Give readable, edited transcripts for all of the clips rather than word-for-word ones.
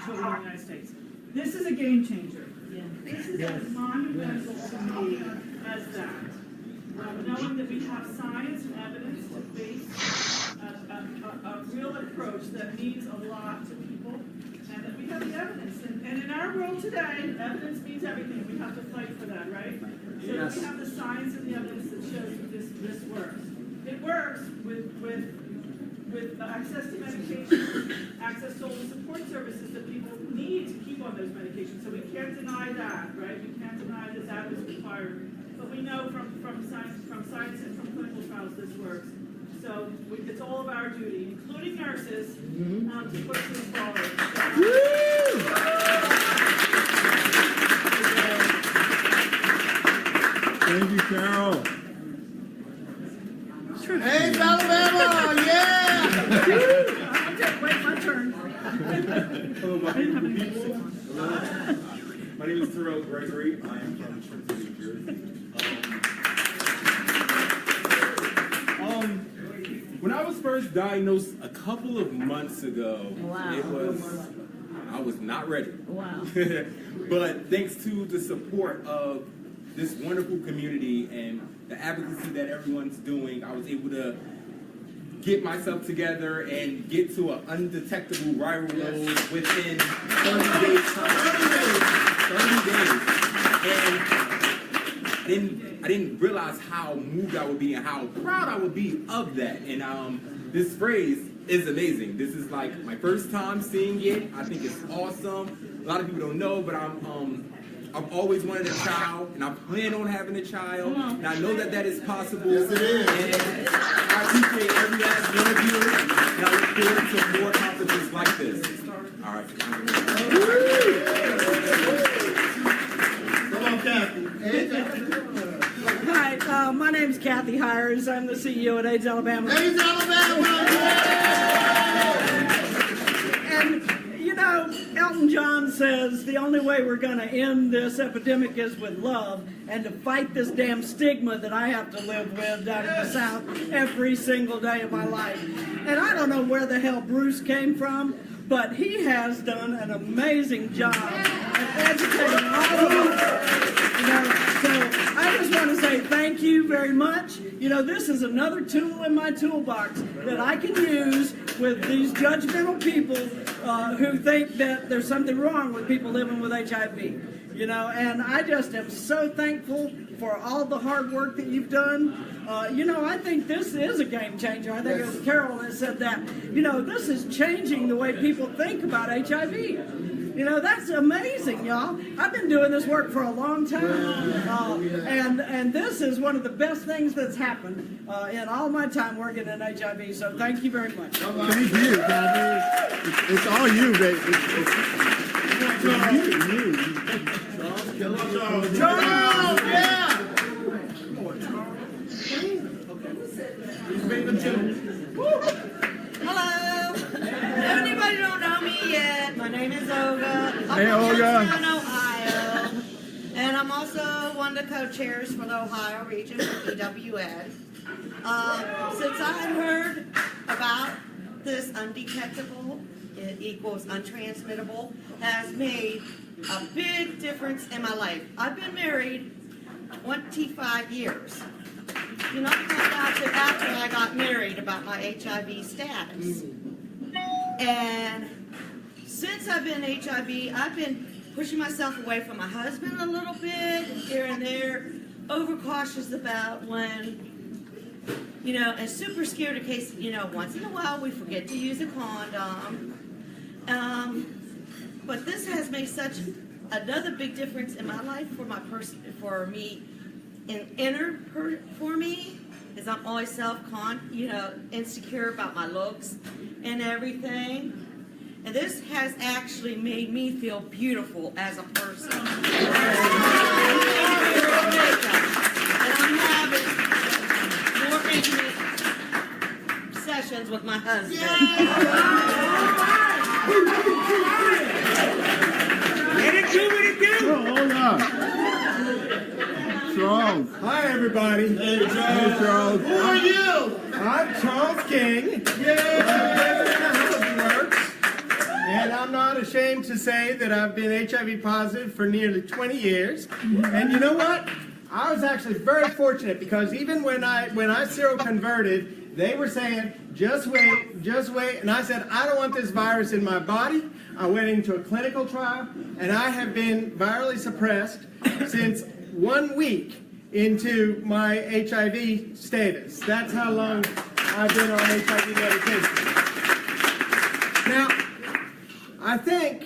children in the United States. This is a game changer. This is as monumental to me as that. Knowing that we have science and evidence to base a real approach that means a lot to people, and that we have the evidence. And in our world today, evidence means everything. We have to fight for that, right? So we have the science and the evidence that shows that this works. It works with access to medication, access to all the support services that people need to keep on those medications. So we can't deny that, right? We can't deny that that is required. But we know from science and from clinical trials this works. So it's all of our duty, including nurses, to push this forward. Thank you, Carol. Hey, Alabama! Yeah! Wait, my turn. Hello, my name is Terrell Gregory. I am from Trenton, New Jersey. When I was first diagnosed a couple of months ago, I was not ready. Wow. But thanks to the support of this wonderful community and the advocacy that everyone's doing, I was able to get myself together and get to an undetectable viral load within 30 days. 30 days. And I didn't realize how moved I would be and how proud I would be of that. And this phrase is amazing. This is like my first time seeing it. I think it's awesome. A lot of people don't know, but I've always wanted a child, and I plan on having a child, and I know that that is possible. Yes, it is. And I appreciate every last one of you, and I look forward to more conferences like this. All right. Come on, Kathy. Hi, my name's Kathy Hires. I'm the CEO at AIDS Alabama. AIDS Alabama! And, you know, Elton John says the only way we're going to end this epidemic is with love and to fight this damn stigma that I have to live with down in the South every single day of my life. And I don't know where the hell Bruce came from, but he has done an amazing job of educating all of us. You know, so I just want to say thank you very much. You know, this is another tool in my toolbox that I can use with these judgmental people who think that there's something wrong with people living with HIV. You know, and I just am so thankful for all the hard work that you've done. You know, I think this is a game changer. I think it was Carol that said that. You know, this is changing the way people think about HIV. You know, that's amazing, y'all. I've been doing this work for a long time, and this is one of the best things that's happened in all my time working in HIV, so thank you very much. Thank you, Kathy. It's all you, baby. It's you. Charles, yeah! Hello. Anybody don't know me yet? My name is Olga. Hey, Olga. I'm from Ohio. And I'm also one of the co-chairs for the Ohio region for EWN. Since I heard about this undetectable, it equals untransmittable, has made a big difference in my life. I've been married 25 years. You know, I found out that after I got married about my HIV status. And since I've been HIV, I've been pushing myself away from my husband a little bit, here and there, overcautious about when, you know, and super scared in case, you know, once in a while we forget to use a condom. But this has made such another big difference in my life for me, for me, is I'm always insecure about my looks and everything. And this has actually made me feel beautiful as a person. And I'm having more intimate sessions with my husband. Let it do what it do! Hold on. Charles. Hi, everybody. Hey, Charles. Hey, Charles. Who are you? I'm Charles King. Yeah! And I'm not ashamed to say that I've been HIV positive for nearly 20 years. And you know what? I was actually very fortunate because even when I seroconverted, they were saying, just wait, just wait. And I said, I don't want this virus in my body. I went into a clinical trial, and I have been virally suppressed since 1 week into my HIV status. That's how long I've been on HIV medication. Now, I think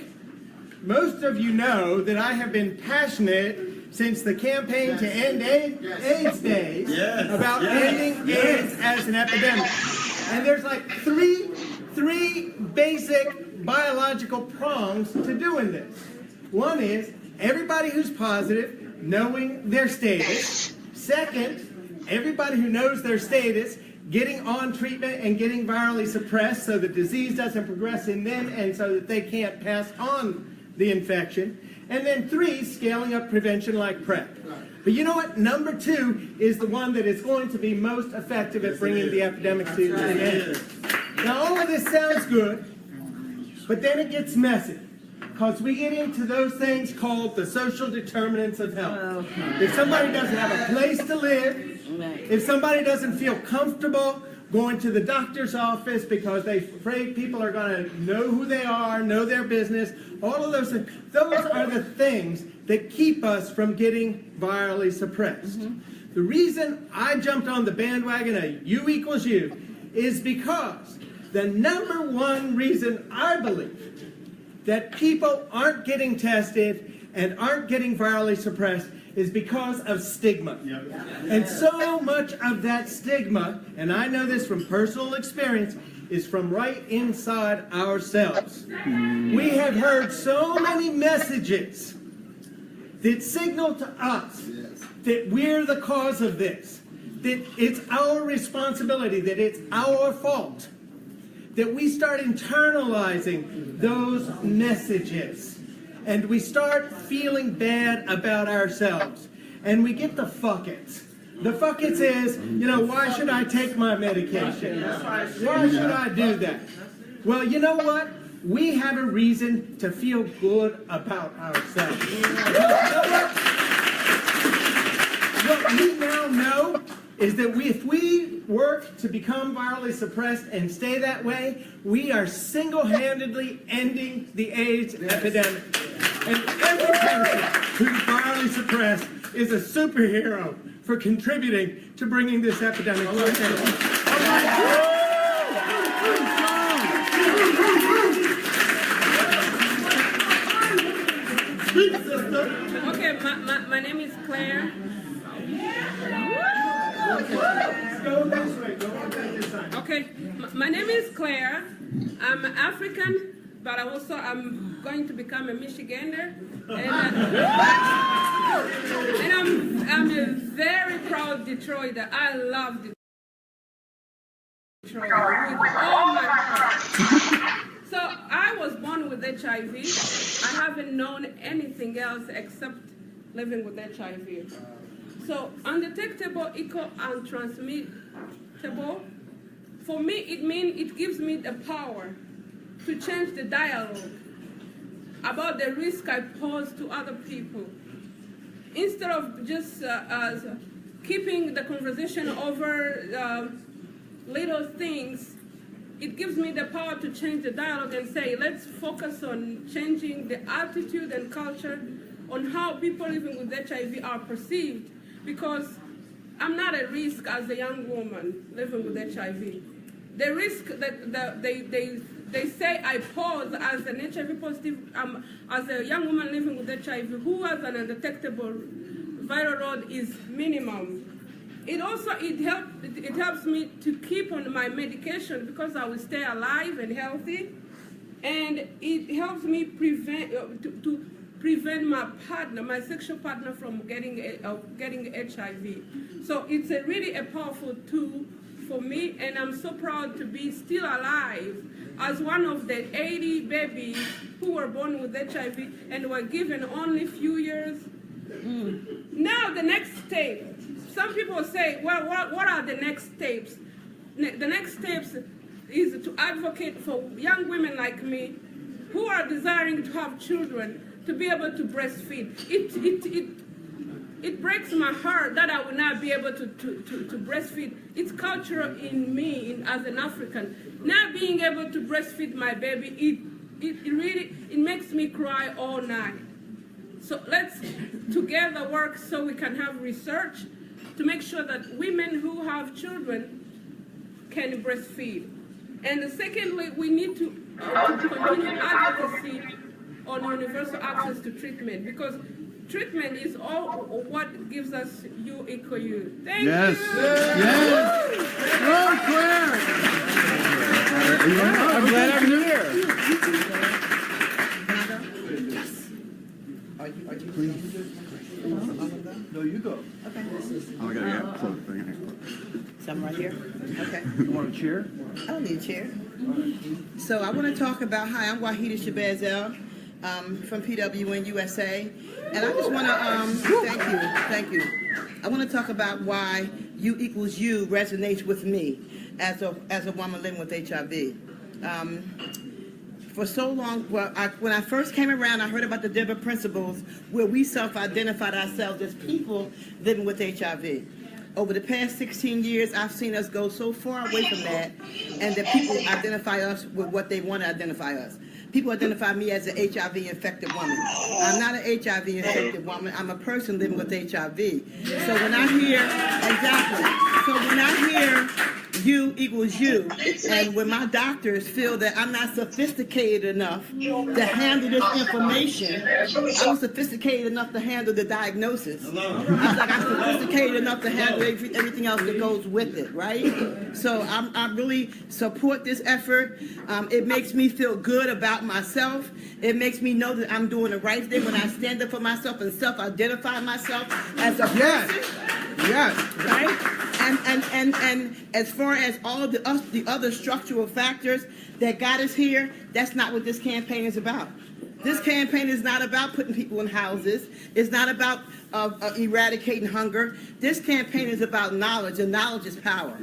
most of you know that I have been passionate since the campaign to end AIDS days about ending AIDS as an epidemic. And there's like three basic biological prongs to doing this. One is everybody who's positive knowing their status. Second, everybody who knows their status getting on treatment and getting virally suppressed so the disease doesn't progress in them and so that they can't pass on the infection. And then 3, scaling up prevention like PrEP. But you know what? Number 2 is the one that is going to be most effective at bringing the epidemic to an end. Now all of this sounds good, but then it gets messy. Because we get into those things called the social determinants of health. If somebody doesn't have a place to live, if somebody doesn't feel comfortable going to the doctor's office because they're afraid people are going to know who they are, know their business, all of those things, those are the things that keep us from getting virally suppressed. The reason I jumped on the bandwagon of U equals U is because the number one reason I believe that people aren't getting tested and aren't getting virally suppressed is because of stigma. And so much of that stigma, and I know this from personal experience, is from right inside ourselves. We have heard so many messages that signal to us that we're the cause of this, that it's our responsibility, that it's our fault, that we start internalizing those messages. And we start feeling bad about ourselves. And we get the fuck-its. The fuck-its is, why should I take my medication? Why should I do that? Well, you know what? We have a reason to feel good about ourselves. You know what we now know is that if we work to become virally suppressed and stay that way, we are single-handedly ending the AIDS epidemic. And every person who's virally suppressed is a superhero for contributing to bringing this epidemic to an end. Okay, my name is Claire. Okay, my name is Claire. I'm African, but I'm going to become a Michigander, and I'm a very proud Detroiter. I love Detroit with all my heart. So I was born with HIV. I haven't known anything else except living with HIV. So undetectable, equal, untransmittable. For me, it gives me the power to change the dialogue about the risk I pose to other people. Instead of just keeping the conversation over little things, it gives me the power to change the dialogue and say, let's focus on changing the attitude and culture on how people living with HIV are perceived. Because I'm not at risk as a young woman living with HIV. The risk that they say I pose as an HIV positive, as a young woman living with HIV who has an undetectable viral load is minimum. It helps me to keep on my medication because I will stay alive and healthy, and it helps me prevent my sexual partner from getting HIV. So it's really a powerful tool for me, and I'm so proud to be still alive as one of the 80 babies who were born with HIV and were given only a few years. Now the next step. Some people say, well, what are the next steps? The next steps is to advocate for young women like me who are desiring to have children to be able to breastfeed. It breaks my heart that I will not be able to breastfeed. It's cultural in me as an African. Not being able to breastfeed my baby, it makes me cry all night. So let's together work so we can have research to make sure that women who have children can breastfeed. And secondly, we need to continue advocacy on universal access to treatment, because treatment is all what gives us you equal you. Thank you. Yes. Go, Claire. I'm glad I'm here. No, you go. Okay. Oh, I gotta get close. So I'm right here? Okay. You want a chair? I don't need a chair. So I want to talk about, hi, I'm Wahida Shabazel from PWN USA. And I just want to, thank you. I want to talk about why U equals U resonates with me as a woman living with HIV. For so long, when I first came around, I heard about the Denver principles where we self-identified ourselves as people living with HIV. Over the past 16 years, I've seen us go so far away from that, and that people identify us with what they want to identify us. People identify me as an HIV-infected woman. I'm not an HIV-infected woman. I'm a person living with HIV. So when I hear U equals you, and when my doctors feel that I'm not sophisticated enough to handle this information, I'm sophisticated enough to handle the diagnosis. I'm sophisticated enough to handle everything else that goes with it, right? So I really support this effort. It makes me feel good about myself. It makes me know that I'm doing the right thing when I stand up for myself and self-identify myself as a person. Yes. Right? And as far as all of the other structural factors that got us here, that's not what this campaign is about. This campaign is not about putting people in houses. It's not about eradicating hunger. This campaign is about knowledge, and knowledge is power.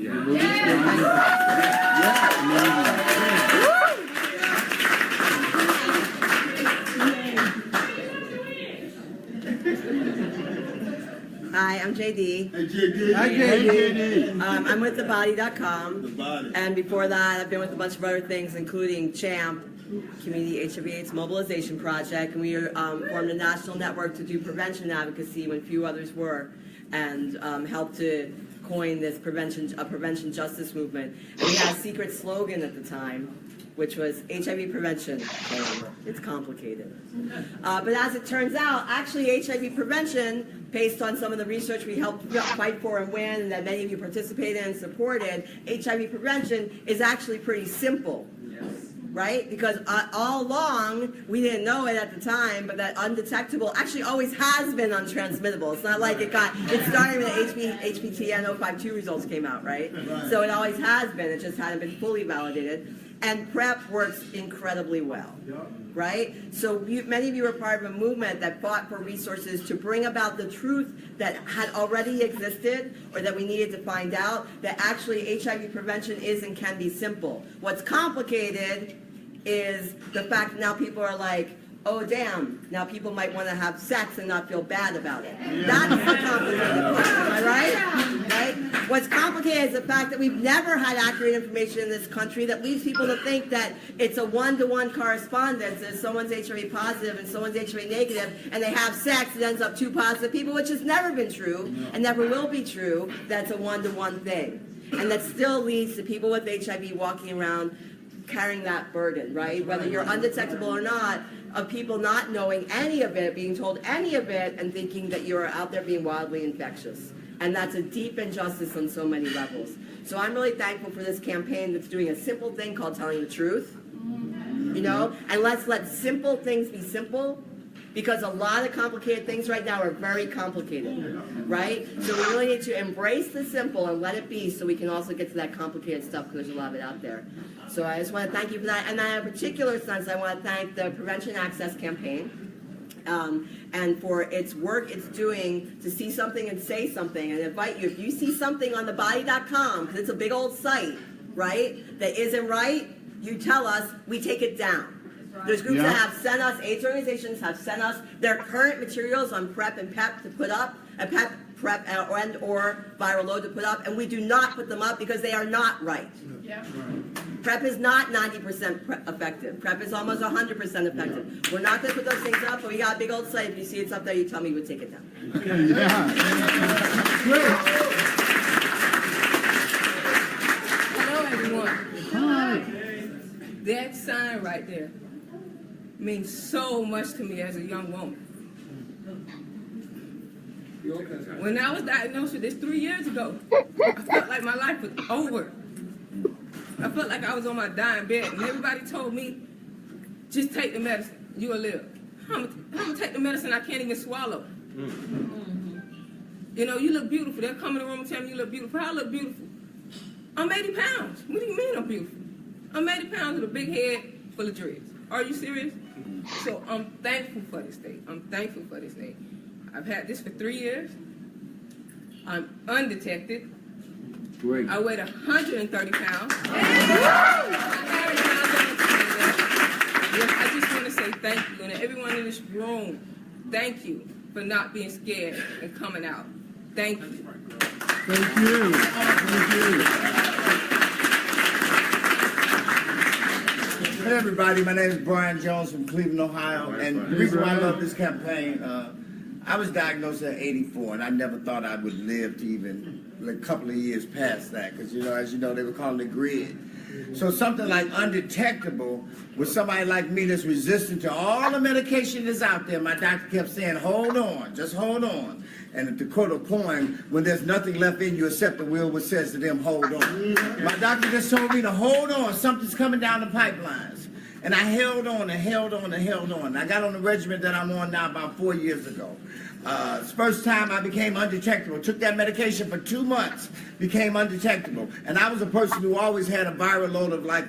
Hi, I'm JD. Hey, JD. I'm with thebody.com. The Body. And before that, I've been with a bunch of other things, including CHAMP, Community HIV/AIDS Mobilization Project, and we formed a national network to do prevention advocacy when few others were, and helped to coin this prevention justice movement. And we had a secret slogan at the time, which was HIV prevention. It's complicated. But as it turns out, actually HIV prevention, based on some of the research we helped fight for and win, and that many of you participated and supported, HIV prevention is actually pretty simple. Right? Because all along, we didn't know it at the time, but that undetectable actually always has been untransmittable. It's not like it started when the HPTN 052 results came out, right? So it always has been, it just hadn't been fully validated. And PrEP works incredibly well, right? So many of you are part of a movement that fought for resources to bring about the truth that had already existed, or that we needed to find out, that actually HIV prevention is and can be simple. What's complicated is the fact that now people are like, oh damn, now people might want to have sex and not feel bad about it. That's the complicated part, am I right? What's complicated is the fact that we've never had accurate information in this country that leads people to think that it's a one-to-one correspondence, that someone's HIV positive and someone's HIV negative, and they have sex, it ends up two positive people, which has never been true, and never will be true. That's a one-to-one thing. And that still leads to people with HIV walking around carrying that burden, right? Whether you're undetectable or not, of people not knowing any of it, being told any of it, and thinking that you're out there being wildly infectious. And that's a deep injustice on so many levels. So I'm really thankful for this campaign that's doing a simple thing called telling the truth, you know? And let's let simple things be simple, because a lot of complicated things right now are very complicated, right? So we really need to embrace the simple and let it be, so we can also get to that complicated stuff, because there's a lot of it out there. So I just want to thank you for that. And then in a particular sense, I want to thank the Prevention Access Campaign and for its work it's doing to see something and say something, and invite you, if you see something on thebody.com, because it's a big old site, right, that isn't right, you tell us, we take it down. There's groups Yeah. that have sent us, AIDS organizations have sent us their current materials on PrEP and PEP to put up, and PrEP and or viral load to put up, and we do not put them up because they are not right. PrEP is not 90% effective. PrEP is almost 100% effective. We're not going to put those things up, but we got a big old slate. If you see it's up there, you tell me we'll take it down. Yeah. Hello, everyone. Hi. That sign right there means so much to me as a young woman. When I was diagnosed with this 3 years ago, I felt like my life was over. I felt like I was on my dying bed, and everybody told me, just take the medicine, you'll live. I'm gonna take the medicine I can't even swallow. You know, you look beautiful. They'll come in the room and tell me you look beautiful. I look beautiful. I'm 80 pounds. What do you mean I'm beautiful? I'm 80 pounds with a big head full of dreads. Are you serious? So I'm thankful for this day. I'm thankful for this day. I've had this for 3 years. I'm undetected. Great. I weighed 130 pounds. I just want to say thank you, and everyone in this room, thank you for not being scared and coming out. Thank you. Thank you. Thank you. Hey everybody, my name is Brian Jones from Cleveland, Ohio, and the reason why I love this campaign, I was diagnosed at 84, and I never thought I would live to even a couple of years past that, because, you know, as you know, they were calling it grid. So something like undetectable with somebody like me that's resistant to all the medication that's out there, my doctor kept saying, hold on, just hold on. And to quote a poem, when there's nothing left in you except the will which says to them, hold on. My doctor just told me to hold on, something's coming down the pipelines. And I held on and held on and held on. I got on the regimen that I'm on now about 4 years ago. First time I became undetectable. Took that medication for 2 months, became undetectable. And I was a person who always had a viral load of like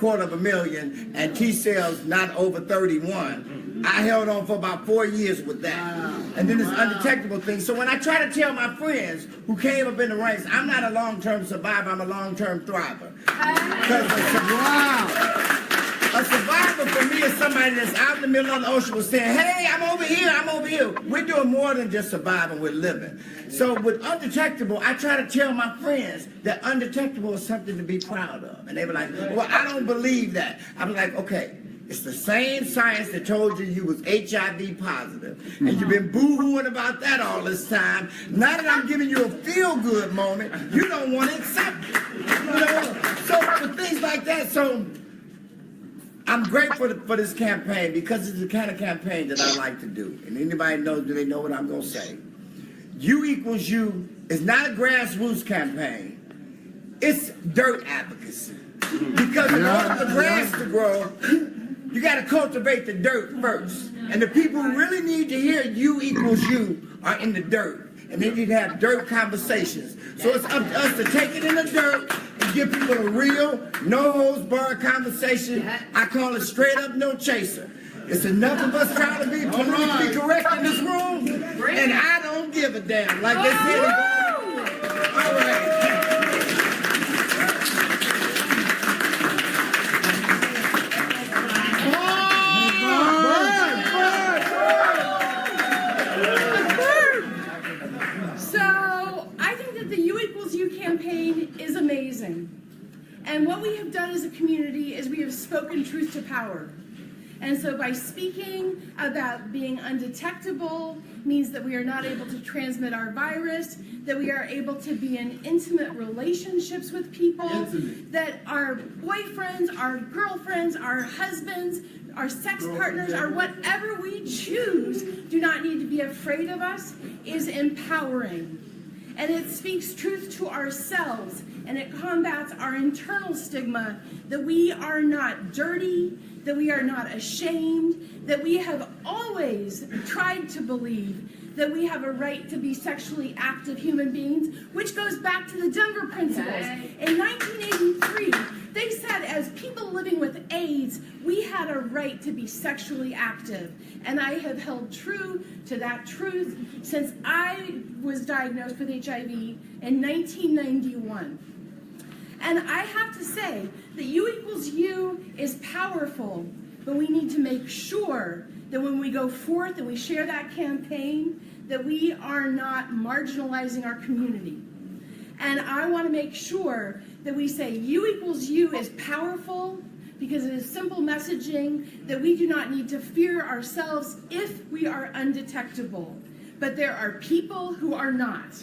250,000 and T cells not over 31. I held on for about 4 years with that. And then this undetectable thing. So when I try to tell my friends who came up in the ranks, I'm not a long-term survivor, I'm a long-term thriver. A survivor for me is somebody that's out in the middle of the ocean was saying, hey, I'm over here, I'm over here. We're doing more than just surviving, we're living. So with undetectable, I try to tell my friends that undetectable is something to be proud of. And they were like, well, I don't believe that. I'm like, okay, it's the same science that told you you was HIV positive. And you've been boo-hooing about that all this time. Now that I'm giving you a feel-good moment, you don't want to accept it. You know? So for things like that, so I'm grateful for this campaign because it's the kind of campaign that I like to do. And anybody knows, do they know what I'm going to say? You equals you is not a grassroots campaign. It's dirt advocacy. Because in order for grass to grow, you got to cultivate the dirt first. And the people who really need to hear you equals you are in the dirt. And they need to have dirt conversations. So it's up to us to take it in the dirt and give people a real, no-holds-barred conversation. I call it straight up no chaser. It's enough of us trying to be politically correct in this room, and I don't give a damn. Like they said, all right. Campaign is amazing. And what we have done as a community is we have spoken truth to power. And so by speaking about being undetectable means that we are not able to transmit our virus, that we are able to be in intimate relationships with people, that our boyfriends, our girlfriends, our husbands, our sex partners, or whatever we choose, do not need to be afraid of us, is empowering. And it speaks truth to ourselves, and it combats our internal stigma that we are not dirty, that we are not ashamed, that we have always tried to believe that we have a right to be sexually active human beings, which goes back to the Denver Principles. In 1983, they said as people living with AIDS, we had a right to be sexually active. And I have held true to that truth since I was diagnosed with HIV in 1991. And I have to say that U equals U is powerful but we need to make sure that when we go forth and we share that campaign, that we are not marginalizing our community. And I want to make sure that we say you equals you is powerful because it is simple messaging that we do not need to fear ourselves if we are undetectable. But there are people who are not.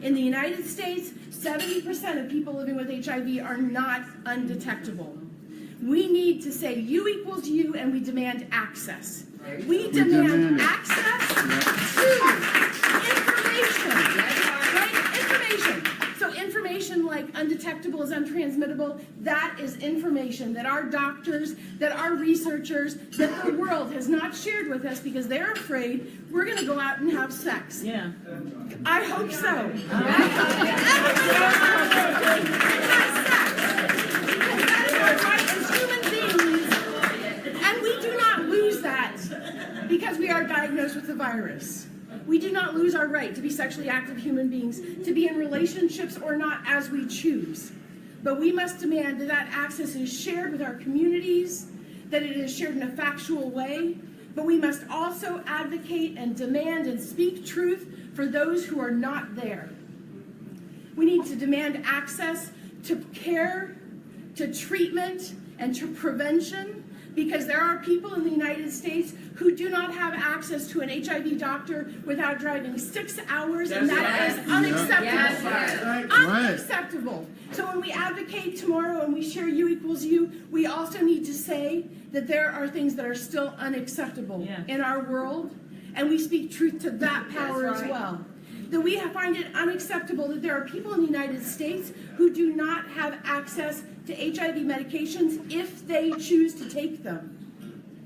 In the United States, 70% of people living with HIV are not undetectable. We need to say you equals you, and we demand access. We demand access to information, right? Information. So information like undetectable is untransmittable, that is information that our doctors, that our researchers, that the world has not shared with us because they're afraid we're going to go out and have sex. Yeah. I hope so. And we do not lose that because we are diagnosed with the virus. We do not lose our right to be sexually active human beings, to be in relationships or not as we choose. But we must demand that that access is shared with our communities, that it is shared in a factual way, but we must also advocate and demand and speak truth for those who are not there. We need to demand access to care, to treatment, and to prevention, because there are people in the United States who do not have access to an HIV doctor without driving 6 hours, and that is unacceptable. Unacceptable. So when we advocate tomorrow and we share you equals you, we also need to say that there are things that are still unacceptable in our world, and we speak truth to that power as well. That we find it unacceptable that there are people in the United States who do not have access to HIV medications if they choose to take them.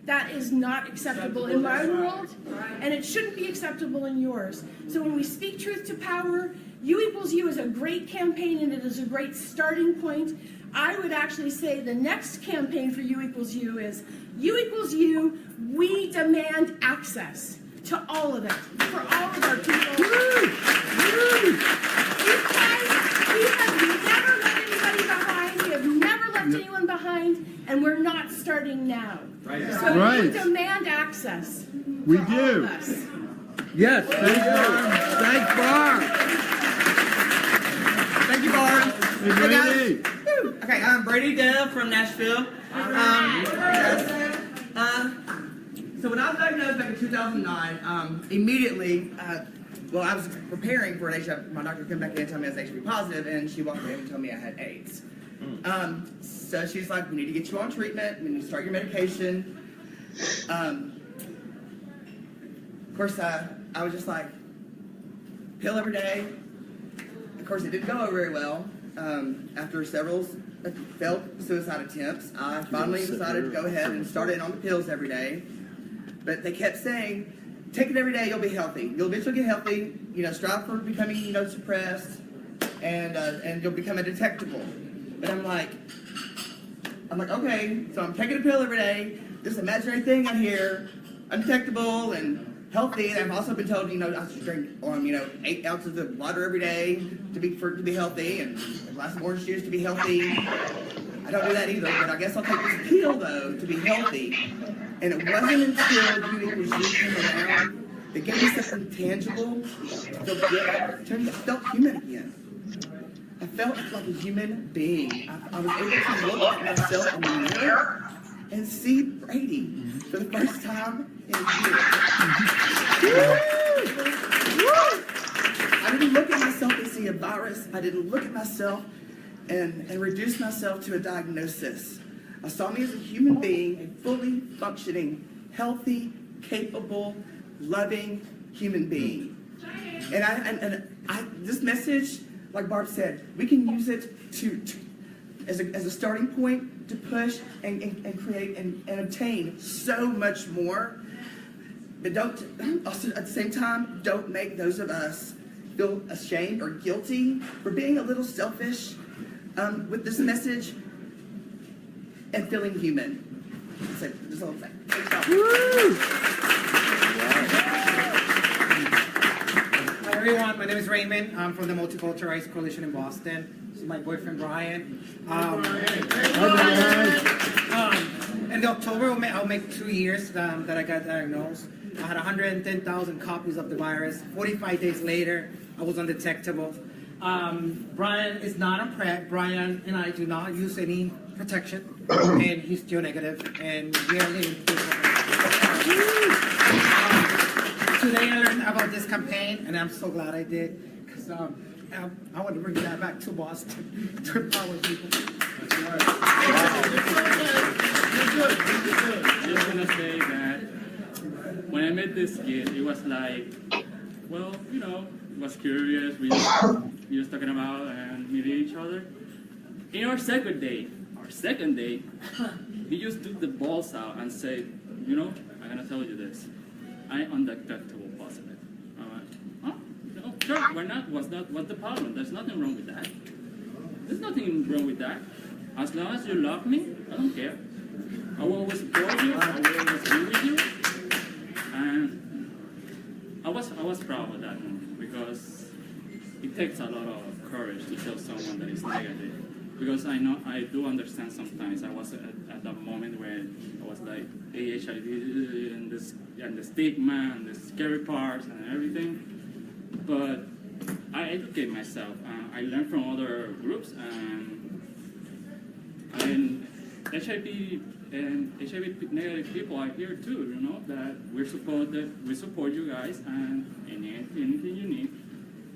That is not acceptable in my world, and it shouldn't be acceptable in yours. So when we speak truth to power, you equals you is a great campaign, and it is a great starting point. I would actually say the next campaign for you equals you is you equals you, we demand access to all of it, for all of our people. We have never left anybody behind, we have never left anyone behind, and we're not starting now. So we demand access. We for do. All of us. Yes, thanks, Barb. Thank you, Barb. Hey, Brady. Okay, I'm Brady Dell from Nashville. So when I was diagnosed back in 2009, immediately, well, I was preparing for an HIV. My doctor came back in and told me I was HIV positive, and she walked in and told me I had AIDS. So she's like, we need to get you on treatment. We need to start your medication. Of course, I was just like, pill every day. Of course, it didn't go over very well. After several failed suicide attempts, I finally decided to go ahead and start in on the pills every day. But they kept saying, take it every day, you'll be healthy. You'll eventually get healthy, strive for becoming, suppressed, and you'll become undetectable. But I'm like, okay, so I'm taking a pill every day, this imaginary thing I hear, undetectable and healthy, and I've also been told, I should drink 8 ounces of water every day to be healthy, and a glass of orange juice to be healthy. I don't do that either, but I guess I'll take this pill, though, to be healthy. And it wasn't until you came around that gave me something tangible to feel good. I felt human again. I felt like a human being. I was able to look at myself in the mirror and see Brady for the first time in years. I didn't look at myself and see a virus. I didn't look at myself and reduce myself to a diagnosis. I saw me as a human being, a fully functioning, healthy, capable, loving human being. And this message, like Barb said, we can use it as a starting point to push and create and obtain so much more. But also at the same time, don't make those of us feel ashamed or guilty for being a little selfish with this message and feeling human. So, that's all I'm saying. Hi everyone, my name is Raymond. I'm from the Multicultural Coalition in Boston. This is my boyfriend Brian. In October, I'll make 2 years that I got diagnosed. I had 110,000 copies of the virus. 45 days later, I was undetectable. Brian is not a PrEP. Brian and I do not use any protection, and he's still negative, and we are living today I learned about this campaign, and I'm so glad I did, because I want to bring that back to Boston to empower people. I'm just gonna say that when I met this kid, it was like, well, you know, it was curious. We just talking about and meeting each other. In our second date, he just took the balls out and said, you know, I'm gonna tell you this. I'm undetectable positive. I went, huh? No, sure, why not? What's the problem? There's nothing wrong with that. There's nothing wrong with that. As long as you love me, I don't care. I will always support you. I will always be with you. And I was proud of that moment because it takes a lot of courage to tell someone that is negative. Because I do understand sometimes. I was at that moment when I was like HIV and the stigma and the scary parts and everything. But I educate myself. I learn from other groups and HIV and HIV negative people are here too. You know that we support you guys and anything you need.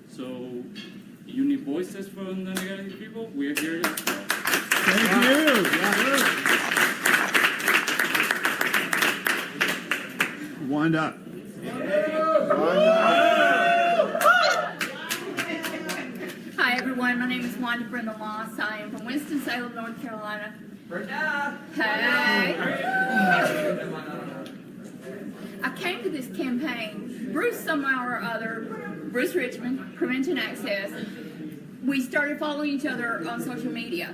So. You need voices from the negative people? We are here. Thank you. Wind up. Hi everyone, my name is Wanda Brenda Moss. I am from Winston-Salem, North Carolina. Hey. I came to this campaign, Bruce somehow or other, Bruce Richmond, Prevention Access, we started following each other on social media.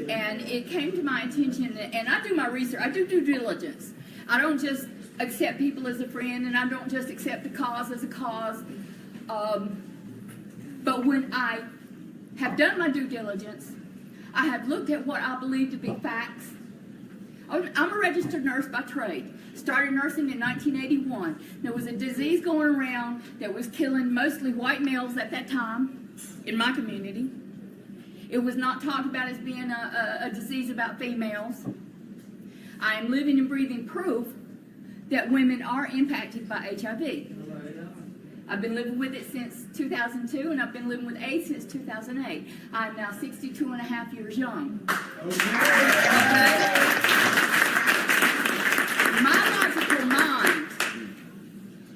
And it came to my attention, and I do my research, I do due diligence. I don't just accept people as a friend, and I don't just accept a cause as a cause. But when I have done my due diligence, I have looked at what I believe to be facts. I'm a registered nurse by trade. Started nursing in 1981. There was a disease going around that was killing mostly white males at that time in my community. It was not talked about as being a disease about females. I am living and breathing proof that women are impacted by HIV. I've been living with it since 2002, and I've been living with AIDS since 2008. I'm now 62 and a half years young. My logical mind,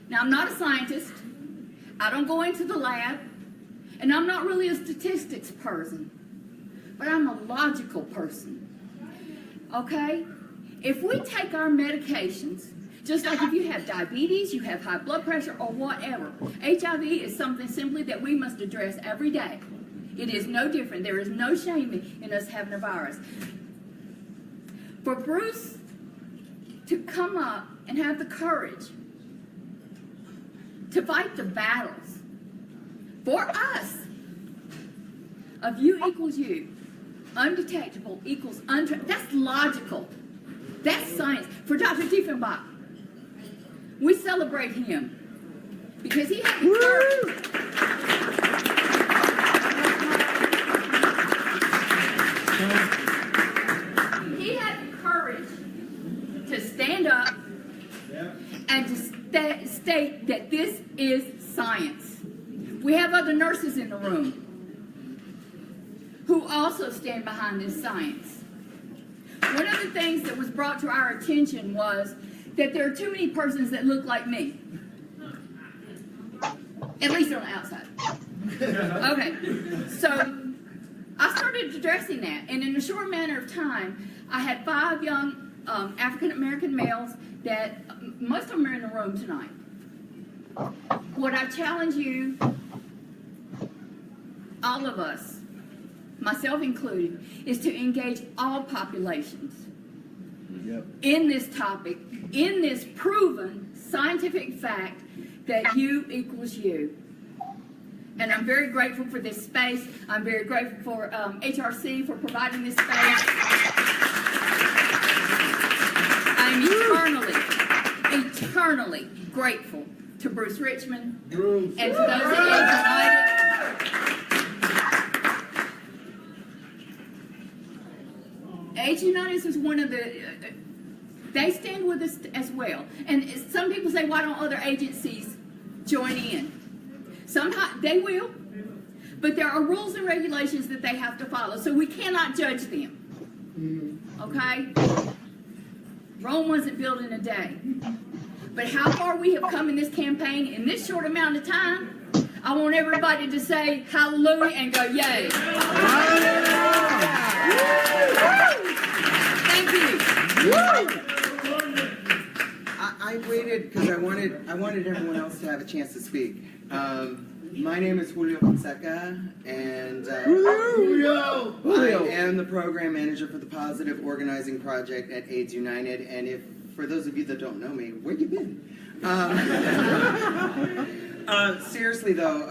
now I'm not a scientist, I don't go into the lab, and I'm not really a statistics person, but I'm a logical person, okay? If we take our medications, just like if you have diabetes, you have high blood pressure, or whatever, HIV is something simply that we must address every day. It is no different. There is no shame in us having a virus. For Bruce to come up and have the courage to fight the battles for us of you equals you, undetectable equals that's logical. That's science. For Dr. Diefenbach, we celebrate him because he had the courage. He had the courage to stand up and to state that this is science. We have other nurses in the room who also stand behind this science. One of the things that was brought to our attention was that there are too many persons that look like me. At least on the outside. Okay, so I started addressing that, and in a short manner of time, I had 5 young African-American males that, most of them are in the room tonight. What I challenge you, all of us, myself included, is to engage all populations in this topic, in this proven scientific fact that you equals you. And I'm very grateful for this space. I'm very grateful for HRC for providing this space. I'm eternally grateful to Bruce Richmond and to those at AIDS United is one of the, they stand with us as well. And some people say, why don't other agencies join in? Sometimes they will, but there are rules and regulations that they have to follow, so we cannot judge them. Okay? Rome wasn't built in a day. But how far we have come in this campaign in this short amount of time, I want everybody to say hallelujah and go yay. Thank you. I waited because I wanted everyone else to have a chance to speak. My name is Julio Fonseca, and I am the program manager for the Positive Organizing Project at AIDS United. And if, for those of you that don't know me, where you been? Seriously though,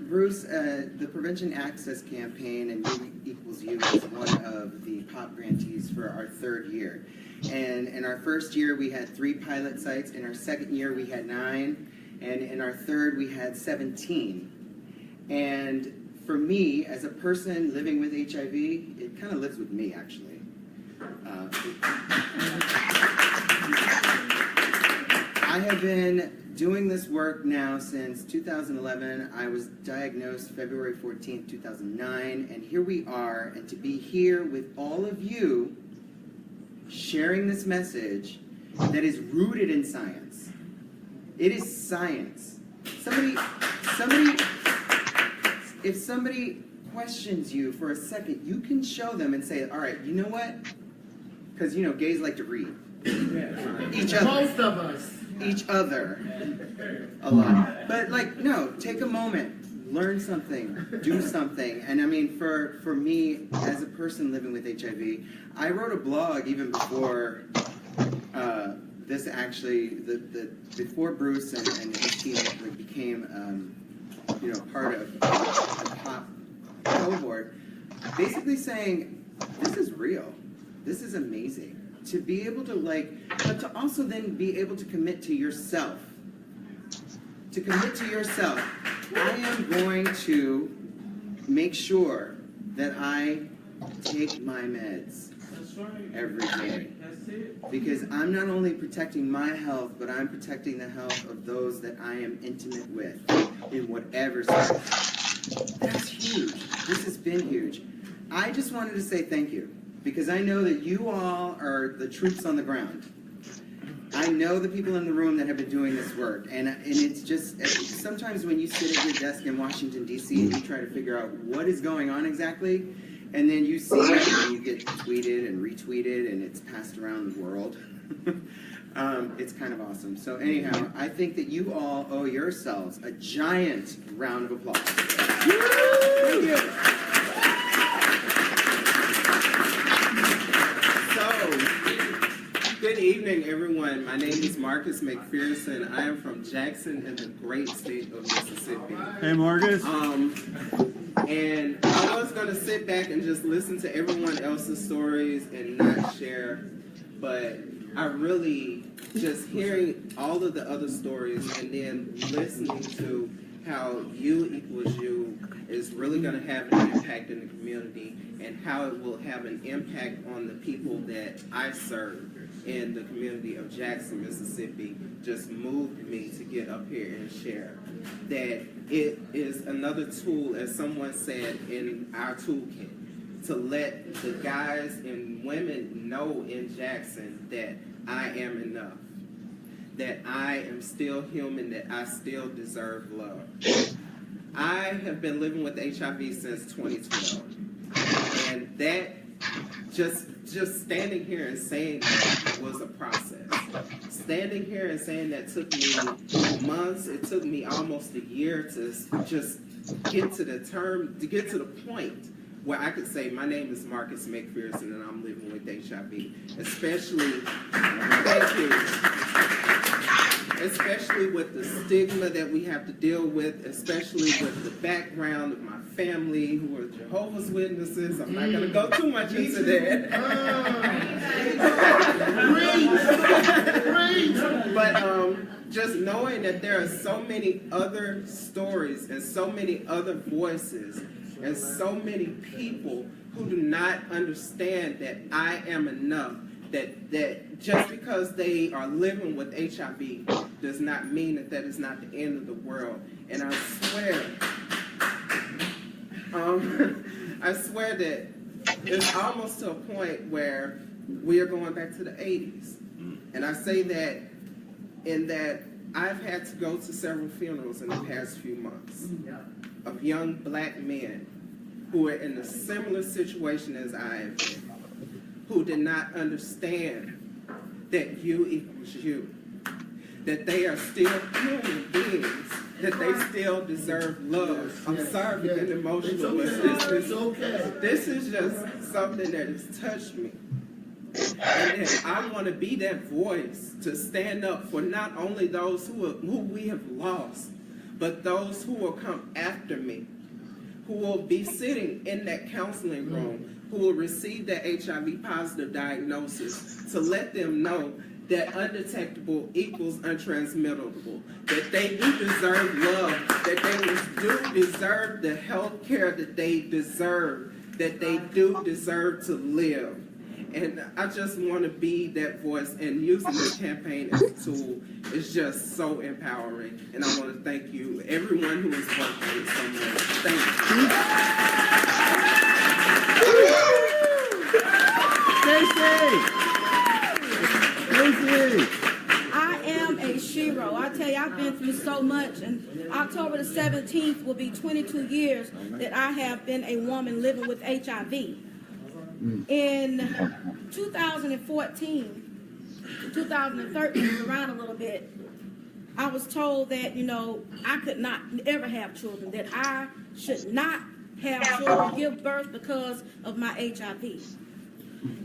Bruce, the Prevention Access Campaign and You Equals You is one of the POP grantees for our 3rd year. And in our 1st year, we had 3 pilot sites. In our 2nd year, we had 9. And in our 3rd, we had 17. And for me, as a person living with HIV, it kind of lives with me, actually. I have been doing this work now since 2011. I was diagnosed February 14th, 2009, and here we are. And to be here with all of you, sharing this message that is rooted in science. It is science. If somebody questions you for a second, you can show them and say, all right, you know what? Because, you know, gays like to read. Each other. Most of us. Each other. A lot. But, like, no, take a moment. Learn something. Do something. And, I mean, for me, as a person living with HIV, I wrote a blog even before this actually, before Bruce and his team became, you know, part of the POP cohort, basically saying, this is real. This is amazing. To be able to, like, but to also then be able to commit to yourself. To commit to yourself, I am going to make sure that I take my meds every day. Because I'm not only protecting my health, but I'm protecting the health of those that I am intimate with in whatever sense. That's huge. This has been huge. I just wanted to say thank you, because I know that you all are the troops on the ground. I know the people in the room that have been doing this work, and it's just, sometimes when you sit at your desk in Washington, D.C., and you try to figure out what is going on exactly, and then you see it, and you get tweeted and retweeted, and it's passed around the world. It's kind of awesome. So anyhow, I think that you all owe yourselves a giant round of applause. Thank you. Good evening, everyone. My name is Marcus McPherson. I am from Jackson in the great state of Mississippi. Hey, Marcus. And I was going to sit back and just listen to everyone else's stories and not share, but I really just hearing all of the other stories and then listening to how You Equals You is really going to have an impact in the community and how it will have an impact on the people that I serve in the community of Jackson, Mississippi, just moved me to get up here and share. That it is another tool, as someone said, in our toolkit, to let the guys and women know in Jackson that I am enough, that I am still human, that I still deserve love. I have been living with HIV since 2012, and that just standing here and saying that was a process. Standing here and saying that took me months. It took me almost a year to just get to the point where I could say my name is Marcus McPherson and I'm living with HIV. Especially, thank you. especially with the stigma that we have to deal with, especially with the background of my family who are Jehovah's Witnesses. I'm not going to go too much into that. But just knowing that there are so many other stories and so many other voices and so many people who do not understand that I am enough, that just because they are living with HIV does not mean that that is not the end of the world. And I swear, I swear that it's almost to a point where we are going back to the 80s. And I say that in that I've had to go to several funerals in the past few months of young black men who are in a similar situation as I have been, who did not understand that you equals you, that they are still human beings, that they still deserve love. I'm sorry for getting emotional, but this is just something that has touched me. And then I want to be that voice to stand up for not only those who we have lost, but those who will come after me, who will be sitting in that counseling room, who will receive that HIV positive diagnosis, to let them know that undetectable equals untransmittable, that they do deserve love, that they do deserve the health care that they deserve, that they do deserve to live. And I just want to be that voice, and using this campaign as a tool is just so empowering. And I want to thank you, everyone who has worked on it so much. Thank Stacey! I am a shero. I tell you, I've been through so much, and October the 17th will be 22 years that I have been a woman living with HIV. In 2014, 2013, around a little bit, I was told that, you know, I could not ever have children, that I should not have children, give birth because of my HIV.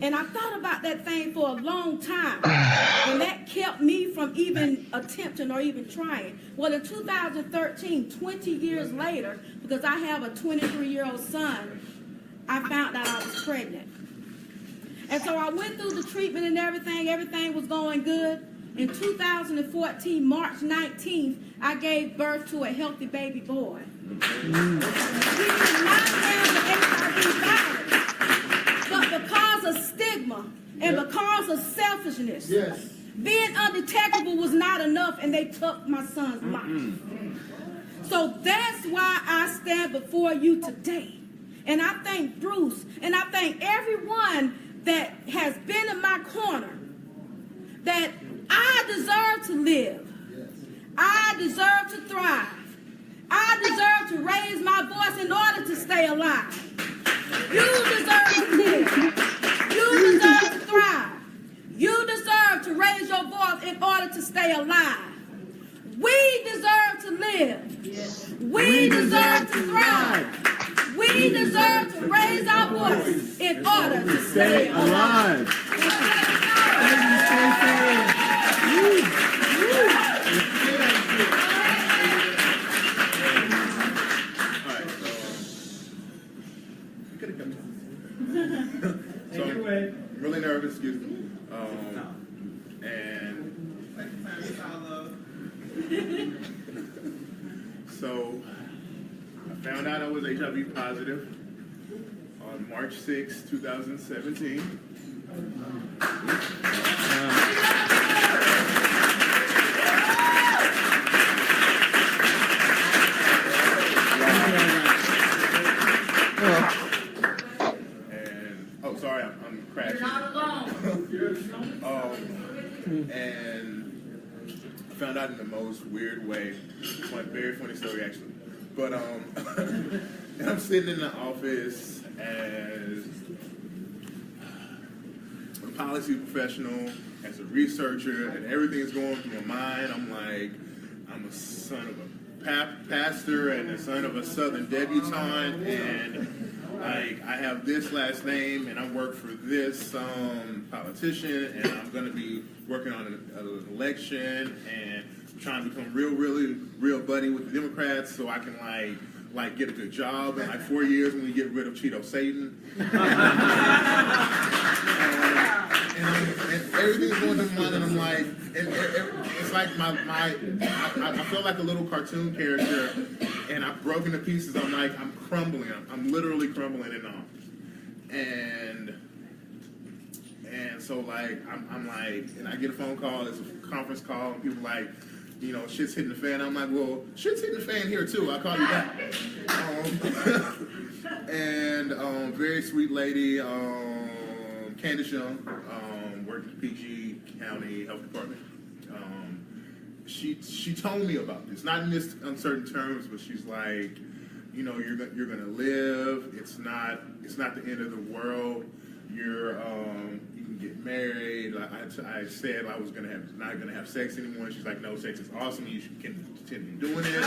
And I thought about that thing for a long time, and that kept me from even attempting or even trying. Well, in 2013, 20 years later, because I have a 23-year-old son, I found out I was pregnant. And so I went through the treatment and everything was going good. In 2014, March 19th, I gave birth to a healthy baby boy. He did not have the HIV virus, but because of stigma and because of selfishness, being undetectable was not enough, and they took my son's life. So that's why I stand before you today. And I thank Bruce, and I thank everyone that has been in my corner, that I deserve to live. I deserve to thrive. I deserve to raise my voice in order to stay alive. You deserve to live. You deserve to thrive. You deserve to raise your voice in order to stay alive. We deserve to live. We deserve to thrive. We deserve to raise our voice in order to stay alive. So I'm really nervous, excuse me. So I found out I was HIV positive on March 6, 2017. And sorry, I'm crashing. You're not alone. And I found out in the most weird way. One very funny story, actually. But and I'm sitting in the office as a policy professional, as a researcher, and everything is going through my mind. I'm like, I'm a son of a pastor and a son of a Southern debutante, and like I have this last name, and I work for this politician, and I'm going to be working on an election, and trying to become real buddy with the Democrats so I can like get a good job in like 4 years when we get rid of Cheeto Satan. And everything's going through my mind, and I'm like, it's like I feel like a little cartoon character, and I've broken to pieces. I'm like, I'm crumbling. I'm literally crumbling and all. And so like I'm like, and I get a phone call. It's a conference call, and people like, you know, shit's hitting the fan. I'm like, well, shit's hitting the fan here too. I'll call you back. And very sweet lady, Candace Young, worked at the PG County Health Department. She told me about this, not in this uncertain terms, but she's like, you know, you're gonna live. It's not the end of the world. You can get married. I said I was not gonna have sex anymore. She's like, no, sex is awesome. You should continue doing it.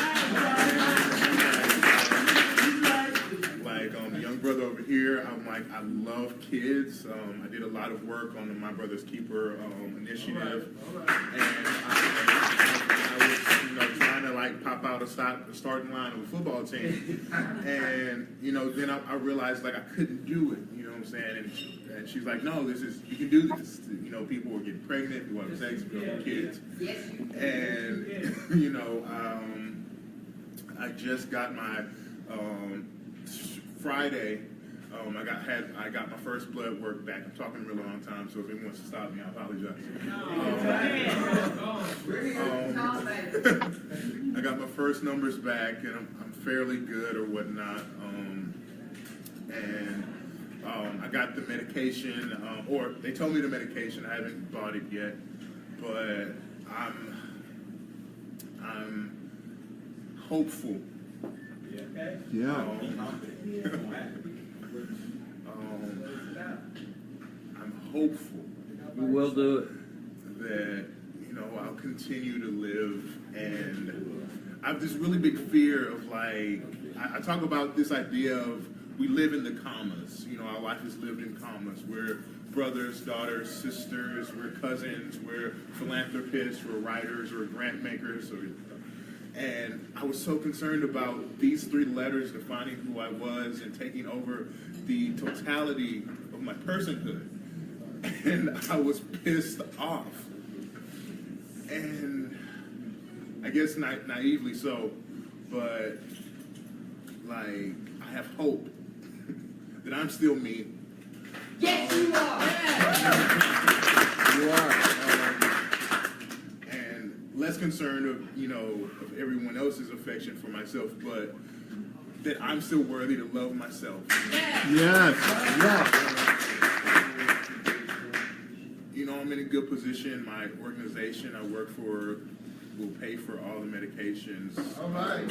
Like the young brother over here, I'm like, I love kids. I did a lot of work on the My Brother's Keeper initiative, and I was, you know, trying to like pop out a starting line of a football team, and you know, then I realized like I couldn't do it. You know what I'm saying? And she's like, no, you can do this. You know, people are getting pregnant, people have sex, people have kids, and you know, I just got my Friday. I got my first blood work back. I'm talking a really long time, so if anyone wants to stop me, I apologize. I got my first numbers back, and I'm fairly good or whatnot. I got the medication, or they told me the medication. I haven't bought it yet, but I'm hopeful. Yeah. I'm hopeful. You will do it. That, you know, I'll continue to live, and I have this really big fear of like, I talk about this idea of we live in the commas. You know, our life is lived in commas. We're brothers, daughters, sisters, we're cousins, we're philanthropists, we're writers, we're grant makers, and I was so concerned about these 3 letters defining who I was and taking over the totality of my personhood. And I was pissed off. And I guess naively so, but like, I have hope that I'm still me. Yes, you are. You are. And less concerned of, you know, of everyone else's affection for myself, but that I'm still worthy to love myself. Yes. You know, I'm in a good position. My organization I work for will pay for all the medications. All right.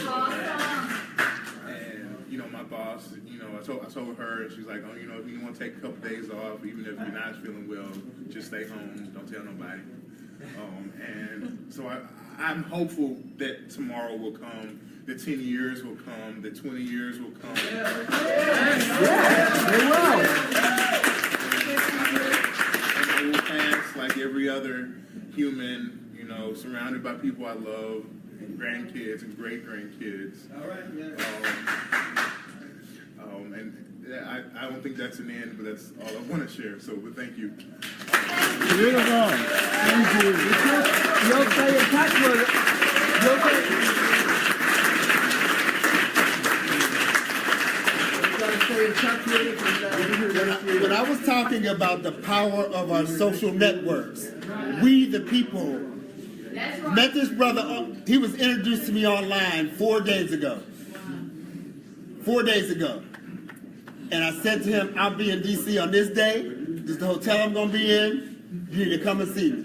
And you know, my boss, you know, I told her, and she's like, oh, you know, if you want to take a couple days off, even if you're not feeling well, just stay home. Don't tell nobody. And so I'm hopeful that tomorrow will come, that 10 years will come, that 20 years will come. They will. And I will pass like every other human, you know, surrounded by people I love, and grandkids and great-grandkids. All right, And I don't think that's an end, but that's all I want to share. So, but thank you. Beautiful. Thank you. You'll stay in touch with it. When I was talking about the power of our social networks, we the people met this brother. He was introduced to me online 4 days ago. 4 days ago. And I said to him, I'll be in D.C. on this day. This is the hotel I'm going to be in. You need to come and see me.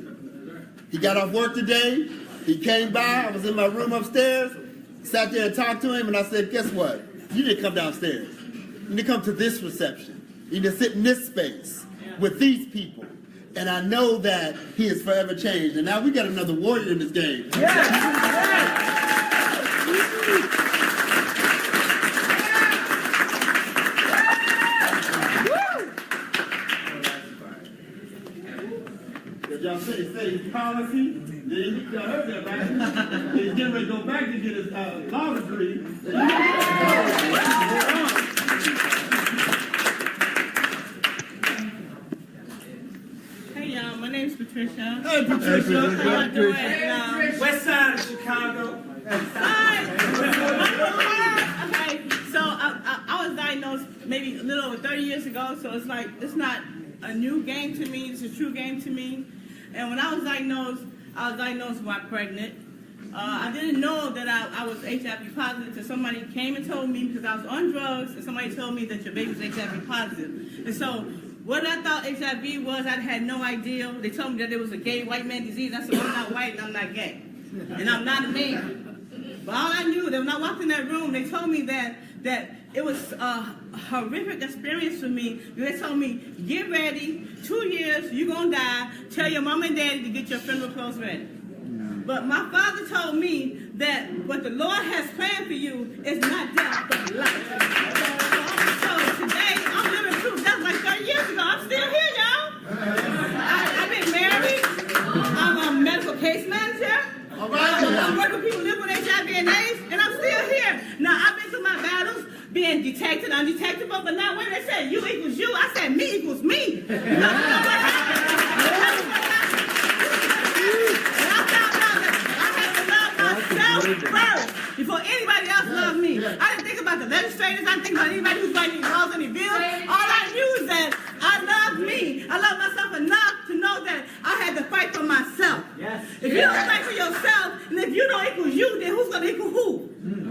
He got off work today. He came by. I was in my room upstairs. Sat there and talked to him. And I said, guess what? You need to come downstairs. You need to come to this reception. You need to sit in this space with these people. And I know that he is forever changed. And now we got another warrior in this game. But y'all say it's policy. Then y'all heard that, right? He's getting ready to go back to get his law degree. Hey y'all, my name's Patricia. Hey Patricia. How y'all doing? West side of Chicago. Okay, so I was diagnosed maybe a little over 30 years ago, so it's like, it's not a new game to me, it's a true game to me. And when I was diagnosed while pregnant. I didn't know that I was HIV positive until somebody came and told me, because I was on drugs, and somebody told me that your baby was HIV positive. And so what I thought HIV was, I had no idea. They told me that it was a gay white man disease. I said, well, I'm not white and I'm not gay. And I'm not a man. But all I knew, that when I walked in that room, they told me that it was a horrific experience for me. They told me, get ready, 2 years, you're going to die. Tell your mom and daddy to get your funeral clothes ready. But my father told me that what the Lord has planned for you is not death, but life. So today, I'm living proof. That was like 30 years ago. I'm still here, y'all. I've been married. I'm a medical case manager. I'm working with people living with HIV and AIDS, and I'm still here. Now, I've been through my battles, being detected, undetectable, but now when they say you equals you, I said me equals me. You know what happened? First, before anybody else loved me. I didn't think about the legislators. I didn't think about anybody who's writing laws on the bills. All I knew is that I loved me. I love myself enough to know that I had to fight for myself. Yes. If you don't fight for yourself, and if you don't equal you, then who's going to equal who?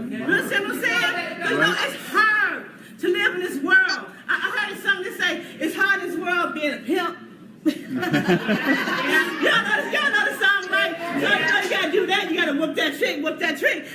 You understand what I'm saying? Because you know, it's hard to live in this world. I heard something that say, it's hard in this world being a pimp. y'all know the song, right? So you know you gotta do that. You gotta whoop that trick.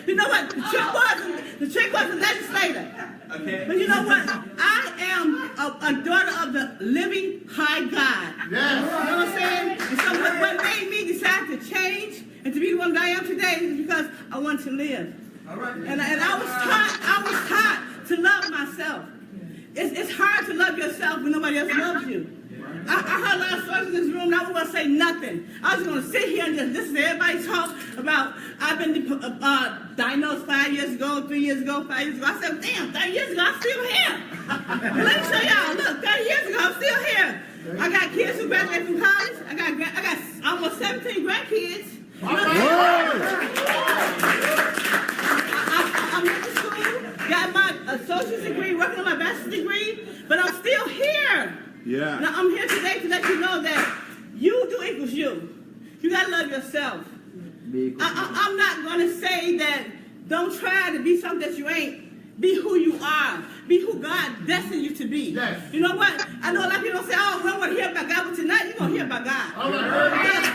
You know what? The trick was the legislator. Okay. But you know what? I am a daughter of the living high God. Yes. You know what I'm saying? And so what made me decide to change and to be the one that I am today is because I want to live. All right. And I was taught to love myself. It's hard to love yourself when nobody else loves you. I heard a lot of stories in this room, and I wasn't going to say nothing. I was going to sit here and just listen to everybody talk about, I've been diagnosed 5 years ago, 3 years ago, 5 years ago. I said, damn, 30 years ago, I'm still here. And let me show y'all, look, 30 years ago, I'm still here. I got kids who graduated from college. I got almost 17 grandkids. I'm in the school, got my associate's degree, working on my bachelor's degree, but I'm still here. Yeah. Now, I'm here today to let you know that you do equals you. You got to love yourself. I'm not going to say that don't try to be something that you ain't. Be who you are. Be who God destined you to be. Yes. You know what? I know a lot of people don't say, oh, we don't want to hear about God, but tonight you're going to hear about God.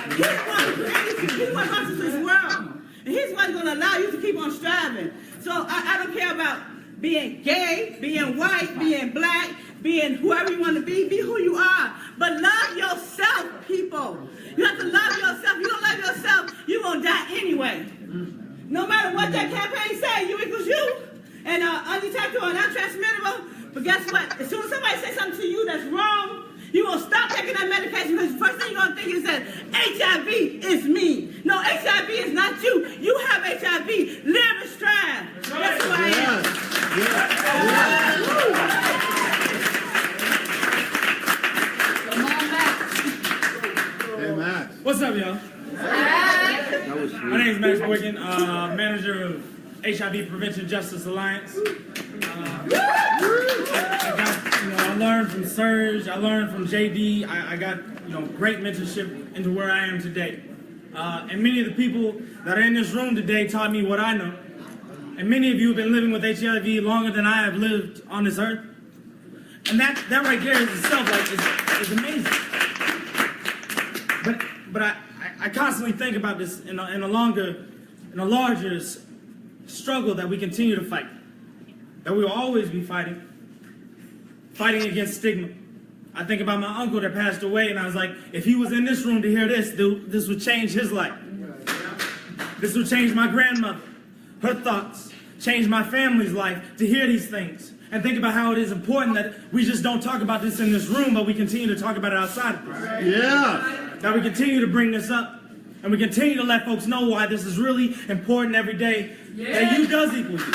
He's the one who created you. He's the one who brought you to this world. And He's the one who's going to allow you to keep on striving. So I don't care about being gay, being white, being black, being whoever you want to be who you are. But love yourself, people. You have to love yourself. If you don't love yourself, you're going to die anyway. No matter what that campaign say, you equals you. And undetectable and untransmittable. But guess what? As soon as somebody says something to you that's wrong, you're going to stop taking that medication because the first thing you're going to think is that HIV is me. No, HIV is not you. You have HIV. Live and strive. That's who I am. What's up, y'all? My name is Max Boykin, manager of HIV Prevention Justice Alliance. I learned from Serge, I learned from JD. I got great mentorship into where I am today. And many of the people that are in this room today taught me what I know. And many of you have been living with HIV longer than I have lived on this earth. And that right there is itself is amazing. But I constantly think about this in a larger struggle that we continue to fight, that we will always be fighting against stigma. I think about my uncle that passed away, and I was like, if he was in this room to hear this, this would change his life. This would change my grandmother, her thoughts, change my family's life to hear these things. And think about how it is important that we just don't talk about this in this room, but we continue to talk about it outside of this. Yeah. that we continue to bring this up, and we continue to let folks know why this is really important every day, that you does equal you.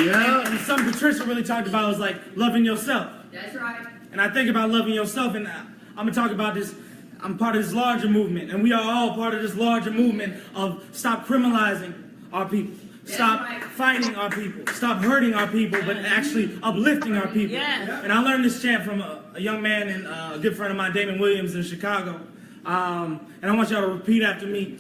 Yeah. And something Patricia really talked about was like loving yourself. That's right. And I think about loving yourself, and I'm going to talk about this. I'm part of this larger movement, and we are all part of this larger movement of stop criminalizing our people. Stop fighting our people. Stop hurting our people, but actually uplifting our people. And I learned this chant from a young man and a good friend of mine, Damon Williams in Chicago. And I want y'all to repeat after me.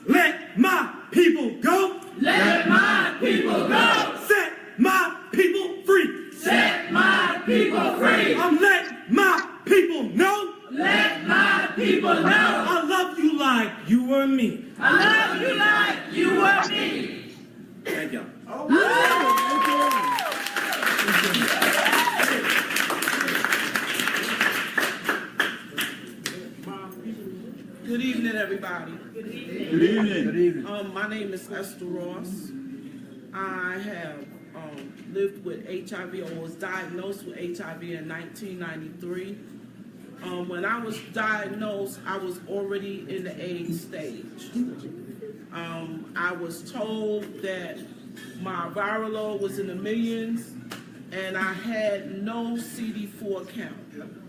Let my people go. Let my people go. Set my people free. Set my people free. I'm letting my people know. Let my people know. I love you like you were me. I love you like you were me. Thank y'all. Good evening, everybody. Good evening. Good evening. My name is Esther Ross. I have lived with HIV, or was diagnosed with HIV in 1993. When I was diagnosed, I was already in the AIDS stage. I was told that my viral load was in the millions, and I had no CD4 count.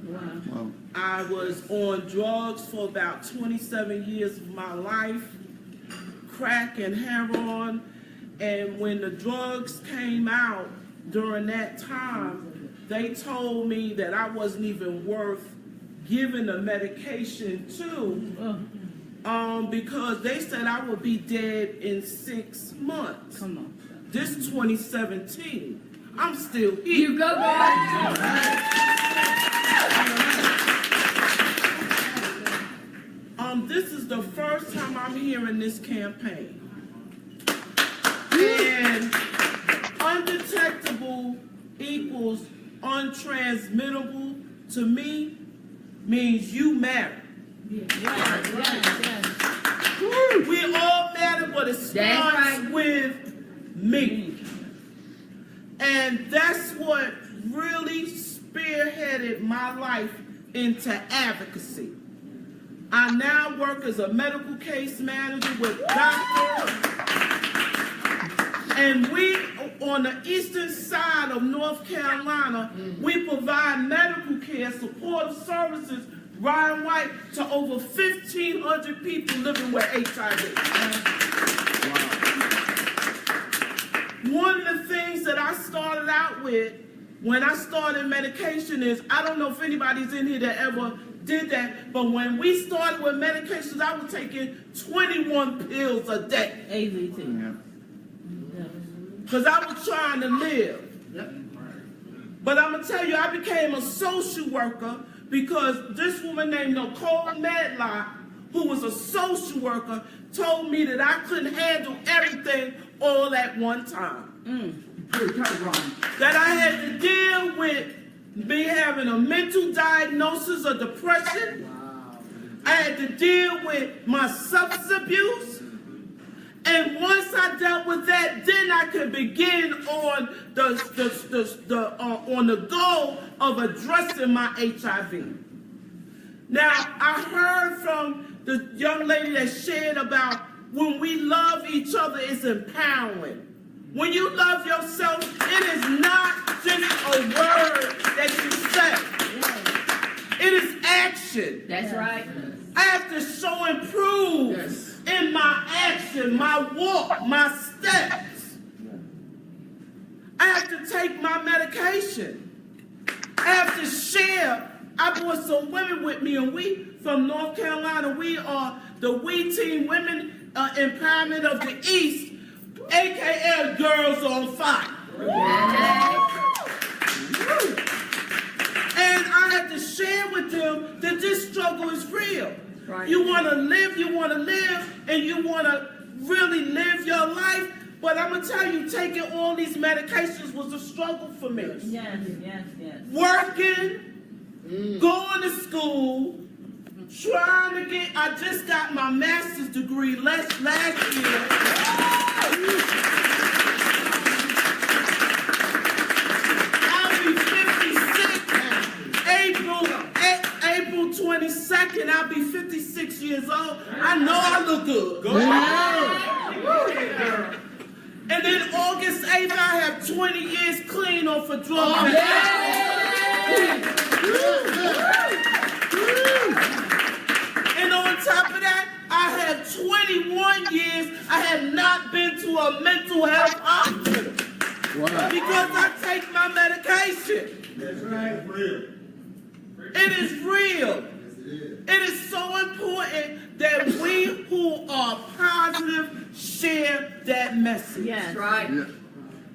Wow. I was on drugs for about 27 years of my life, crack and heroin, and when the drugs came out during that time, they told me that I wasn't even worth giving the medication to, because they said I would be dead in 6 months. Come on. This 2017, I'm still here. You go, girl. This is the first time I'm hearing this campaign. And undetectable equals untransmittable to me means you matter. We all matter, but it starts with me. And that's what really spearheaded my life into advocacy. I now work as a medical case manager with doctors. And we, on the eastern side of North Carolina, we provide medical care, supportive services, Ryan White, to over 1,500 people living with HIV. One of the things that I started out with when I started medication is, I don't know if anybody's in here that ever did that, but when we started with medications, I was taking 21 pills a day. AZT. Because I was trying to live. But I'm going to tell you, I became a social worker because this woman named Nicole Medlock, who was a social worker, told me that I couldn't handle everything all at one time. That I had to deal with me having a mental diagnosis of depression. I had to deal with my substance abuse. And once I dealt with that, then I could begin on the goal of addressing my HIV. Now, I heard from the young lady that shared about when we love each other, it's empowering. When you love yourself, it is not just a word that you say. It is action. That's right. I have to show and prove in my action, my walk, my steps. I have to take my medication. I have to share. I brought some women with me, and we from North Carolina, we are the We Team Women Empowerment of the East, AKA Girls on Fire. And I had to share with them that this struggle is real. Right. You want to live, and you want to really live your life. But I'm going to tell you, taking all these medications was a struggle for me. Yes. Working, going to school, trying to get, I just got my master's degree last year. I'll be 56 April 20 22nd, I'll be 56 years old. I know I look good. And then August 8th, I have 20 years clean off of drugs. And on top of that, I have 21 years I have not been to a mental health hospital. Because I take my medication. That's right. Real. It is real. It is so important that we who are positive share that message. Yes. Right. Yeah.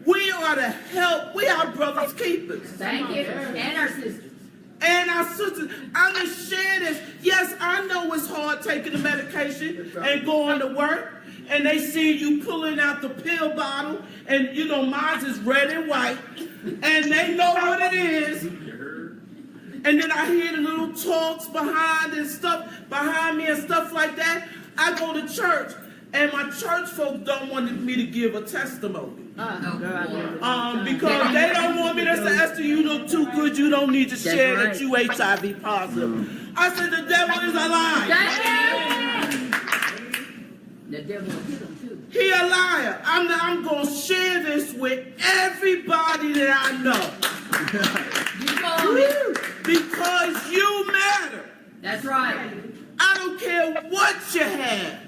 We are to help. We are brothers keepers. Thank you. And our sisters. And our sisters. I'm going to share this. Yes, I know it's hard taking the medication and going to work. And they see you pulling out the pill bottle. And, you know, mine is red and white. And they know what it is. And then I hear the little talks behind me and stuff like that. I go to church. And my church folk don't want me to give a testimony. Because they don't want me to say, Esther, you look too good, you don't need to share that you HIV positive. I said, the devil is a liar. The devil will hit them too. He a liar. I'm going to share this with everybody that I know. Because you matter. That's right. I don't care what you have.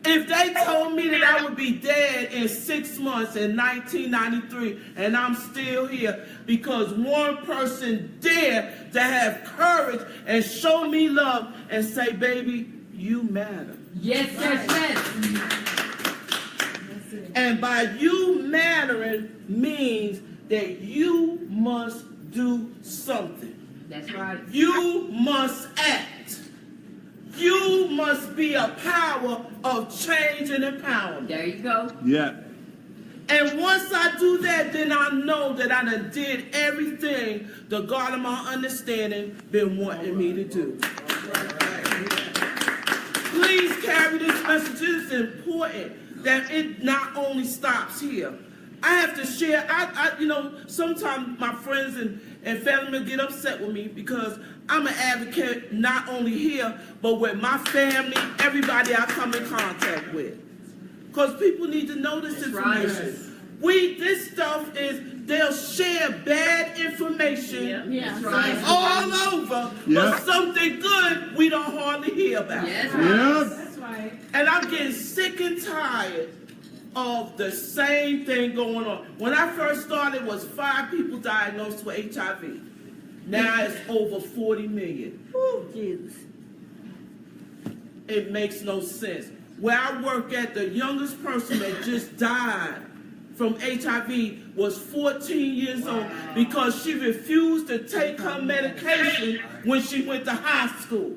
If they told me that I would be dead in 6 months in 1993 and I'm still here because one person dared to have courage and show me love and say, baby, you matter. Yes, yes, yes. And by you mattering means that you must do something. That's right. You must act. You must be a power of change and empowerment. There you go. Yeah. And once I do that, then I know that I done did everything the God of my understanding been wanting me to do. Please carry this message. It's important that it not only stops here. I have to share. You know, sometimes my friends and family members get upset with me because I'm an advocate not only here, but with my family, everybody I come in contact with. Because people need to know this information. Right. This stuff is, they'll share bad information all over, but something good we don't hardly hear about. Yes, That's right. And I'm getting sick and tired of the same thing going on. When I first started, it was 5 people diagnosed with HIV. Now it's over 40 million. Oh, Jesus. It makes no sense. Where I work at, the youngest person that just died from HIV was 14 years old because she refused to take her medication when she went to high school.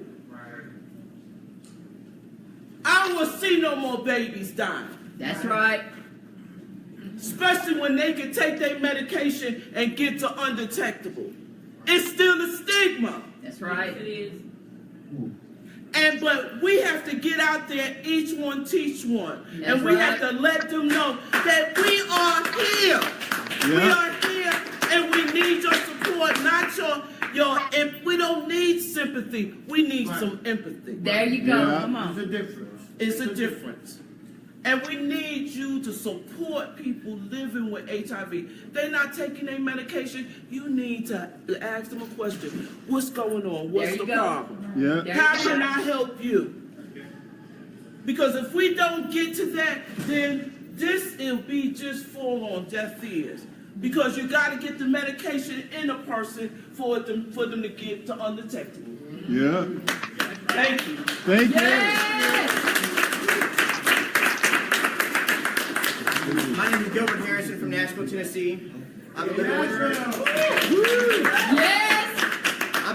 I don't want to see no more babies dying. That's right. Especially when they can take their medication and get to undetectable. It's still a stigma. That's right. It is. But we have to get out there, each one teach one. And we have to let them know that we are here. We are here and we need your support, not we don't need sympathy. We need some empathy. There you go. Yeah. Come on. It's a difference. It's a difference. And we need you to support people living with HIV. They're not taking their medication. You need to ask them a question. What's going on? What's the problem? Yeah. How can I help you? Because if we don't get to that, then this will be just fall on deaf ears. Because you got to get the medication in a person for them to get to undetectable. Yeah. Thank you. Thank you. My name is Gilbert Harrison from Nashville, Tennessee. I've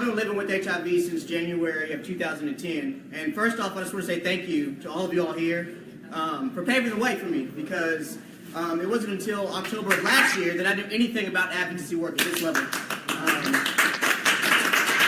been living with HIV since January of 2010. And first off, I just want to say thank you to all of you all here for paving the way for me, because it wasn't until October of last year that I knew anything about advocacy work at this level.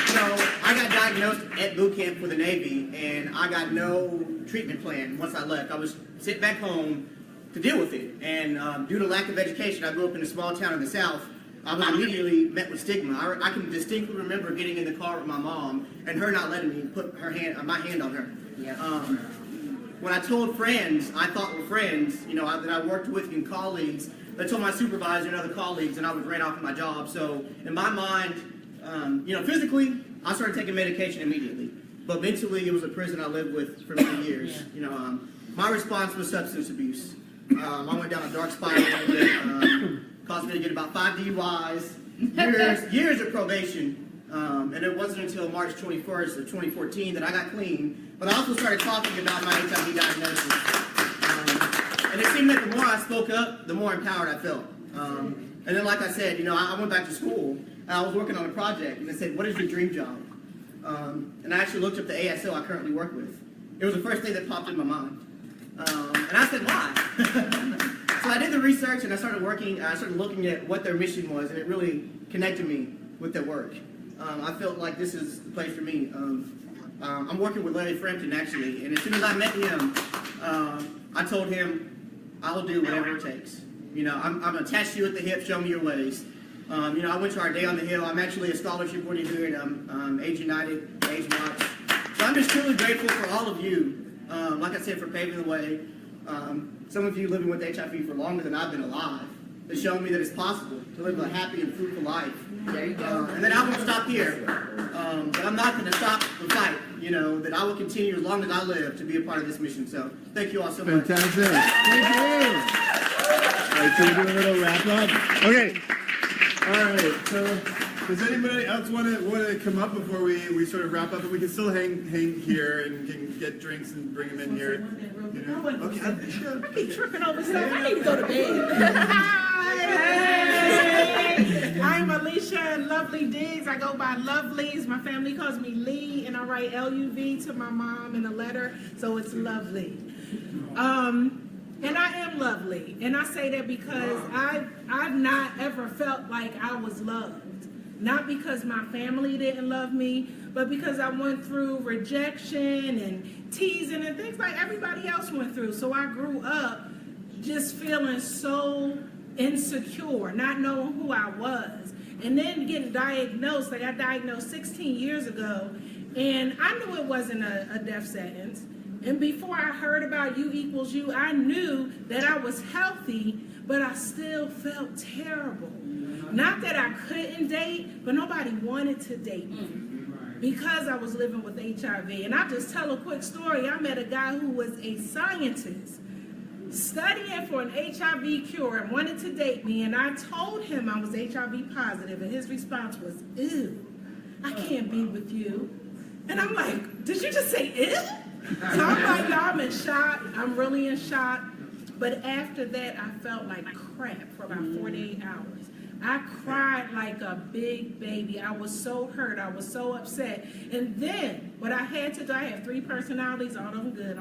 So I got diagnosed at boot camp for the Navy, and I got no treatment plan once I left. I was sent back home to deal with it. And due to lack of education, I grew up in a small town in the South. I was immediately met with stigma. I can distinctly remember getting in the car with my mom and her not letting me put my hand on her. When I told friends, I thought were friends, that I worked with and colleagues, I told my supervisor and other colleagues, and I was ran off of my job. So in my mind, physically, I started taking medication immediately. But mentally, it was a prison I lived with for many years. My response was substance abuse. I went down a dark spiral that caused me to get about 5 DUIs, years of probation. And it wasn't until March 21st of 2014 that I got clean. But I also started talking about my HIV diagnosis. And it seemed that the more I spoke up, the more empowered I felt. And then, like I said, I went back to school, and I was working on a project, and they said, what is your dream job? And I actually looked up the ASO I currently work with. It was the first thing that popped in my mind. And I said, why? So I did the research, and I started looking at what their mission was, and it really connected me with their work. I felt like this is the place for me. I'm working with Larry Frampton, actually, and as soon as I met him, I told him, I will do whatever it takes. I'm attached to you at the hip, show me your ways. I went to our Day on the Hill. I'm actually a scholarship coordinator at AIDSWatch. So I'm just truly grateful for all of you, like I said, for paving the way. Some of you living with HIV for longer than I've been alive, has shown me that it's possible to live a happy and fruitful life. And then I won't stop here. But I'm not going to stop the fight, that I will continue as long as I live to be a part of this mission. So thank you all so much. Fantastic. Thank you. All right, so we're doing a little wrap up. Okay. All right. So does anybody else want to come up before we sort of wrap up? And we can still hang here and can get drinks and bring them in here. Okay. Sure. I be tripping over stuff. I need to go to bed. Hey! I'm Alicia and Lovely Diggs. I go by Lovelies. My family calls me Lee, and I write LUV to my mom in a letter, so it's Lovely. And I am lovely, and I say that because I've not ever felt like I was loved. Not because my family didn't love me, but because I went through rejection and teasing and things like everybody else went through. So I grew up just feeling so insecure, not knowing who I was. And then getting diagnosed, I got diagnosed 16 years ago, and I knew it wasn't a death sentence. And before I heard about U equals U, I knew that I was healthy, but I still felt terrible. Not that I couldn't date, but nobody wanted to date me because I was living with HIV. And I'll just tell a quick story. I met a guy who was a scientist studying for an HIV cure and wanted to date me, and I told him I was HIV positive, and his response was, ew, I can't be with you. And I'm like, did you just say ew? So I'm like, no, I'm in shock. I'm really in shock. But after that, I felt like crap for about 48 hours. I cried like a big baby. I was so hurt. I was so upset. And then, what I had to do, I have 3 personalities, all of them good.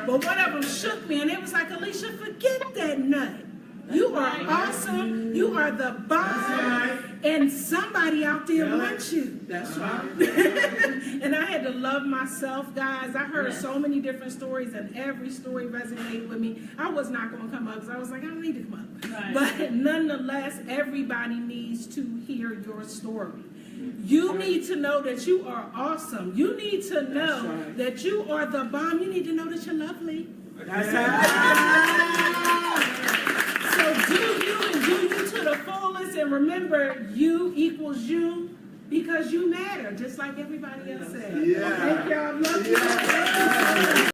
But one of them shook me, and it was like, Alicia, forget that nut. You are awesome. You are the bomb. And somebody out there wants you. That's right. And I had to love myself, guys. I heard so many different stories, and every story resonated with me. I was not going to come up because I was like, I don't need to come up. Right. But nonetheless, everybody needs to hear your story. You need to know that you are awesome. You need to know that you are the bomb. You need to know that you're lovely. That's So do you and do you to the fullest, and remember, you equals you, because you matter, just like everybody else said. Yeah. Thank y'all. Love you.